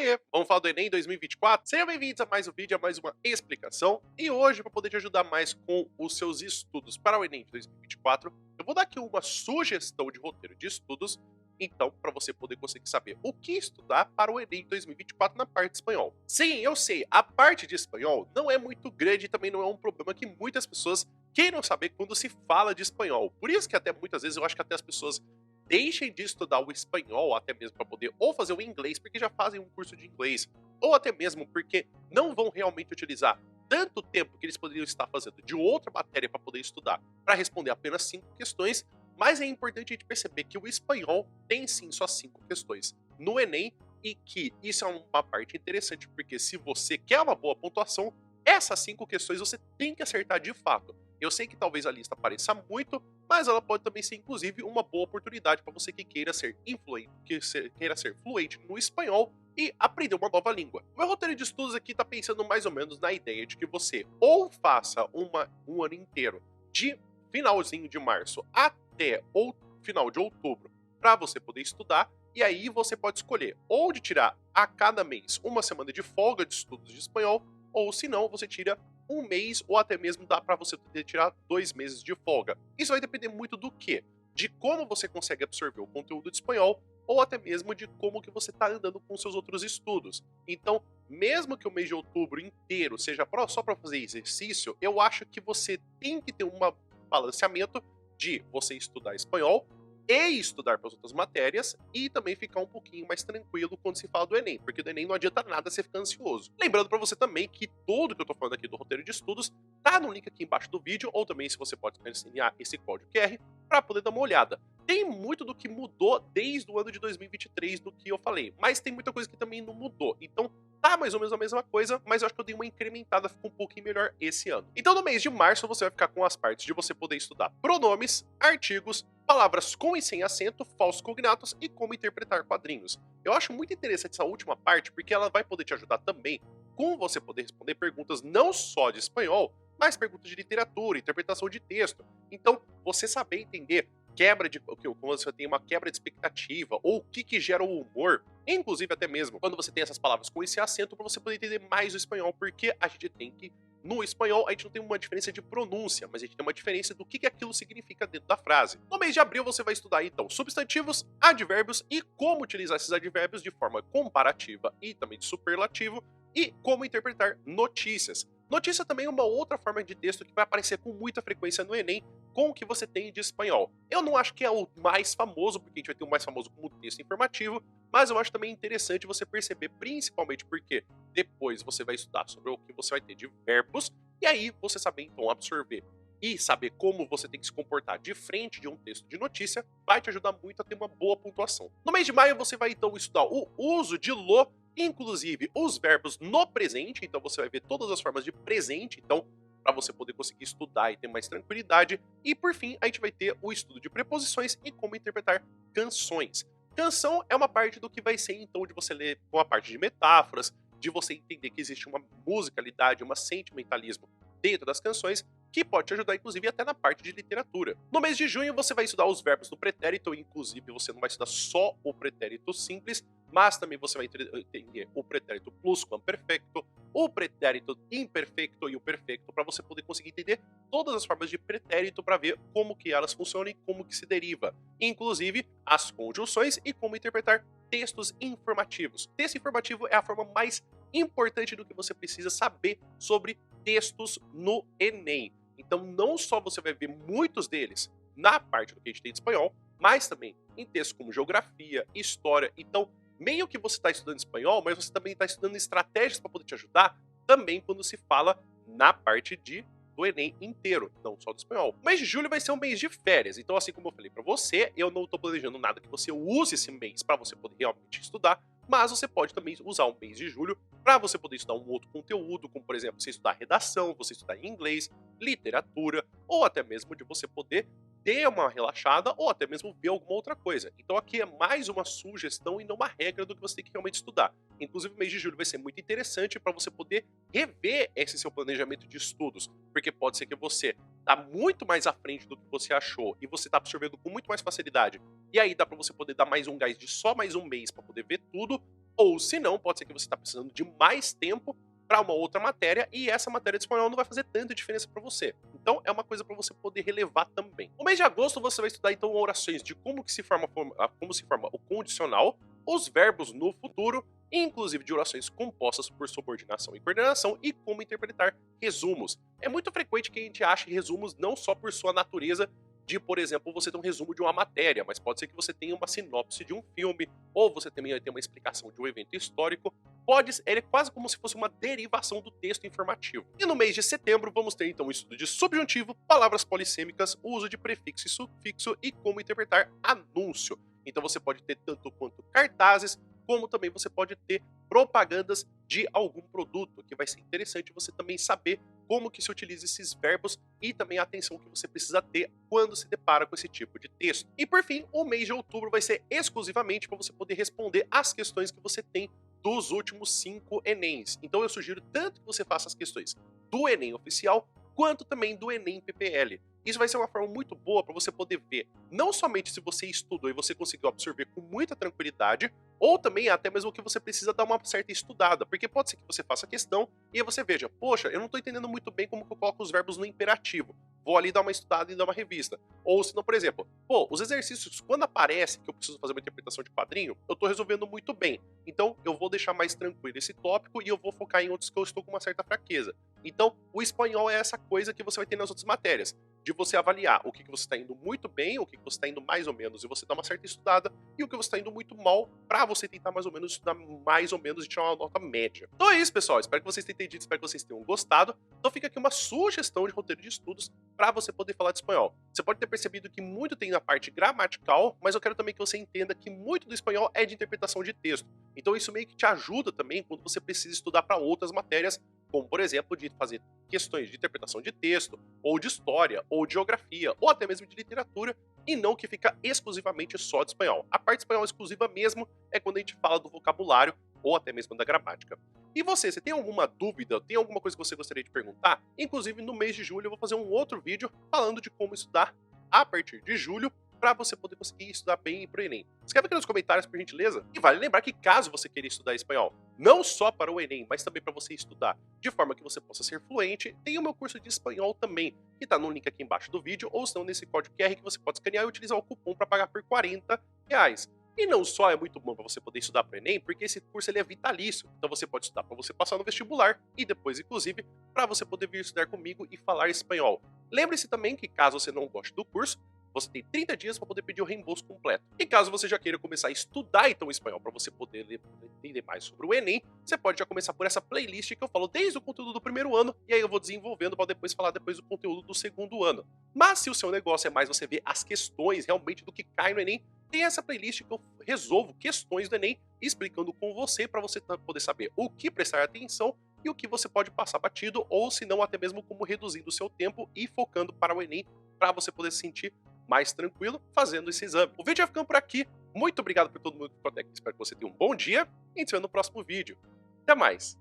Oiê, vamos falar do Enem 2024? Sejam bem-vindos a mais um vídeo, a mais uma explicação. E hoje, para poder te ajudar mais com os seus estudos para o Enem de 2024, eu vou dar aqui uma sugestão de roteiro de estudos, então, para você poder conseguir saber o que estudar para o Enem 2024 na parte de espanhol. Sim, eu sei, a parte de espanhol não é muito grande e também não é um problema que muitas pessoas queiram saber quando se fala de espanhol. Por isso que até muitas vezes eu acho que até as pessoas deixem de estudar o espanhol, até mesmo para poder ou fazer o inglês, porque já fazem um curso de inglês, ou até mesmo porque não vão realmente utilizar tanto tempo que eles poderiam estar fazendo de outra matéria para poder estudar, para responder apenas 5 questões, mas é importante a gente perceber que o espanhol tem sim só 5 questões no Enem, e que isso é uma parte interessante, porque se você quer uma boa pontuação, essas 5 questões você tem que acertar de fato. Eu sei que talvez a lista pareça muito, mas ela pode também ser, inclusive, uma boa oportunidade para você que queira ser influente, queira ser fluente no espanhol e aprender uma nova língua. O meu roteiro de estudos aqui está pensando mais ou menos na ideia de que você ou faça um ano inteiro de finalzinho de março até ou final de outubro para você poder estudar, e aí você pode escolher ou de tirar a cada mês uma semana de folga de estudos de espanhol, ou se não, você tira um mês, ou até mesmo dá para você tirar 2 meses de folga. Isso vai depender muito do quê? De como você consegue absorver o conteúdo de espanhol, ou até mesmo de como que você está andando com seus outros estudos. Então, mesmo que o mês de outubro inteiro seja só para fazer exercício, eu acho que você tem que ter um balanceamento de você estudar espanhol e estudar para as outras matérias, e também ficar um pouquinho mais tranquilo quando se fala do Enem, porque do Enem não adianta nada você ficar ansioso. Lembrando para você também que tudo que eu tô falando aqui do roteiro de estudos tá no link aqui embaixo do vídeo, ou também se você pode escanear esse código QR para poder dar uma olhada. Tem muito do que mudou desde o ano de 2023 do que eu falei, mas tem muita coisa que também não mudou. Então, tá mais ou menos a mesma coisa, mas eu acho que eu dei uma incrementada, ficou um pouquinho melhor esse ano. Então, no mês de março, você vai ficar com as partes de você poder estudar pronomes, artigos, palavras com e sem acento, falsos cognatos e como interpretar quadrinhos. Eu acho muito interessante essa última parte, porque ela vai poder te ajudar também com você poder responder perguntas não só de espanhol, mas perguntas de literatura, interpretação de texto. Então, você saber entender quebra de quando você tem uma quebra de expectativa, ou o que gera o humor, inclusive até mesmo quando você tem essas palavras com esse acento, para você poder entender mais o espanhol, porque a gente tem que no espanhol, a gente não tem uma diferença de pronúncia, mas a gente tem uma diferença do que aquilo significa dentro da frase. No mês de abril, você vai estudar, então, substantivos, advérbios e como utilizar esses advérbios de forma comparativa e também de superlativo, e como interpretar notícias. Notícia também é uma outra forma de texto que vai aparecer com muita frequência no Enem, com o que você tem de espanhol. Eu não acho que é o mais famoso, porque a gente vai ter o mais famoso como texto informativo, mas eu acho também interessante você perceber, principalmente porque depois você vai estudar sobre o que você vai ter de verbos, e aí você saber então absorver e saber como você tem que se comportar de frente de um texto de notícia vai te ajudar muito a ter uma boa pontuação. No mês de maio você vai então estudar o uso de lo, inclusive os verbos no presente, então você vai ver todas as formas de presente, então para você poder conseguir estudar e ter mais tranquilidade. E por fim, a gente vai ter o estudo de preposições e como interpretar canções. Canção é uma parte do que vai ser então de você ler com a parte de metáforas, de você entender que existe uma musicalidade, um sentimentalismo dentro das canções, que pode te ajudar, inclusive, até na parte de literatura. No mês de junho, você vai estudar os verbos do pretérito, inclusive, você não vai estudar só o pretérito simples, mas também você vai entender o pretérito plusquamperfecto, o pretérito imperfeito e o perfeito, para você poder conseguir entender todas as formas de pretérito para ver como que elas funcionam e como que se deriva. Inclusive, as conjunções e como interpretar textos informativos. Texto informativo é a forma mais importante do que você precisa saber sobre textos no Enem. Então, não só você vai ver muitos deles na parte do que a gente tem de espanhol, mas também em textos como geografia, história. Então, meio que você está estudando espanhol, mas você também está estudando estratégias para poder te ajudar também quando se fala na parte do Enem inteiro, não só do espanhol. O mês de julho vai ser um mês de férias, então assim como eu falei para você, eu não estou planejando nada que você use esse mês para você poder realmente estudar, mas você pode também usar o mês de julho para você poder estudar um outro conteúdo, como por exemplo, você estudar redação, você estudar inglês, literatura, ou até mesmo de você poder ter uma relaxada ou até mesmo ver alguma outra coisa. Então aqui é mais uma sugestão e não uma regra do que você tem que realmente estudar. Inclusive o mês de julho vai ser muito interessante para você poder rever esse seu planejamento de estudos, porque pode ser que você está muito mais à frente do que você achou e você está absorvendo com muito mais facilidade. E aí dá para você poder dar mais um gás de só mais um mês para poder ver tudo, Ou se não, pode ser que você está precisando de mais tempo para uma outra matéria e essa matéria de espanhol não vai fazer tanta diferença para você. Então é uma coisa para você poder relevar também. No mês de agosto você vai estudar então orações de como se forma o condicional, os verbos no futuro, inclusive de orações compostas por subordinação e coordenação e como interpretar resumos. É muito frequente que a gente ache resumos não só por sua natureza de, por exemplo, você ter um resumo de uma matéria, mas pode ser que você tenha uma sinopse de um filme, ou você também vai ter uma explicação de um evento histórico. Ele é quase como se fosse uma derivação do texto informativo. E no mês de setembro vamos ter então o estudo de subjuntivo, palavras polissêmicas, o uso de prefixo e sufixo e como interpretar anúncio. Então você pode ter tanto quanto cartazes, como também você pode ter propagandas de algum produto, que vai ser interessante você também saber como que se utiliza esses verbos e também a atenção que você precisa ter quando se depara com esse tipo de texto. E por fim, o mês de outubro vai ser exclusivamente para você poder responder as questões que você tem dos últimos 5 Enems. Então eu sugiro tanto que você faça as questões do Enem oficial, quanto também do Enem PPL. Isso vai ser uma forma muito boa para você poder ver não somente se você estudou e você conseguiu absorver com muita tranquilidade, ou também até mesmo que você precisa dar uma certa estudada, porque pode ser que você faça a questão e aí você veja, poxa, eu não estou entendendo muito bem como que eu coloco os verbos no imperativo. Vou ali dar uma estudada e dar uma revista. Ou se não, por exemplo, os exercícios, quando aparece que eu preciso fazer uma interpretação de quadrinho, eu estou resolvendo muito bem. Então, eu vou deixar mais tranquilo esse tópico e eu vou focar em outros que eu estou com uma certa fraqueza. Então, o espanhol é essa coisa que você vai ter nas outras matérias, de você avaliar o que você está indo muito bem, o que você está indo mais ou menos e você dá uma certa estudada, e o que você está indo muito mal para você tentar mais ou menos estudar mais ou menos e tirar uma nota média. Então é isso, pessoal. Espero que vocês tenham entendido, espero que vocês tenham gostado. Então fica aqui uma sugestão de roteiro de estudos para você poder falar de espanhol. Você pode ter percebido que muito tem na parte gramatical, mas eu quero também que você entenda que muito do espanhol é de interpretação de texto. Então isso meio que te ajuda também quando você precisa estudar para outras matérias, como por exemplo de fazer questões de interpretação de texto, ou de história, ou de geografia, ou até mesmo de literatura, e não que fica exclusivamente só de espanhol. A parte espanhol exclusiva mesmo é quando a gente fala do vocabulário, ou até mesmo da gramática. E você tem alguma dúvida, tem alguma coisa que você gostaria de perguntar? Inclusive no mês de julho eu vou fazer um outro vídeo falando de como estudar a partir de julho, para você poder conseguir estudar bem para o Enem. Escreve aqui nos comentários, por gentileza. E vale lembrar que caso você queira estudar espanhol, não só para o Enem, mas também para você estudar de forma que você possa ser fluente, tem o meu curso de espanhol também, que está no link aqui embaixo do vídeo, ou se não nesse código QR que você pode escanear e utilizar o cupom para pagar por R$40. E não só é muito bom para você poder estudar para o Enem, porque esse curso ele é vitalício. Então você pode estudar para você passar no vestibular e depois, inclusive, para você poder vir estudar comigo e falar espanhol. Lembre-se também que caso você não goste do curso, você tem 30 dias para poder pedir o reembolso completo. E caso você já queira começar a estudar então espanhol para você poder entender mais sobre o Enem, você pode já começar por essa playlist que eu falo desde o conteúdo do primeiro ano e aí eu vou desenvolvendo para depois falar depois do conteúdo do segundo ano. Mas se o seu negócio é mais você ver as questões realmente do que cai no Enem, tem essa playlist que eu resolvo questões do Enem explicando com você para você poder saber o que prestar atenção e o que você pode passar batido ou se não até mesmo como reduzindo o seu tempo e focando para o Enem para você poder se sentir mais tranquilo fazendo esse exame. O vídeo vai ficando por aqui. Muito obrigado por todo mundo que ficou até aqui. Espero que você tenha um bom dia e a gente se vê no próximo vídeo. Até mais!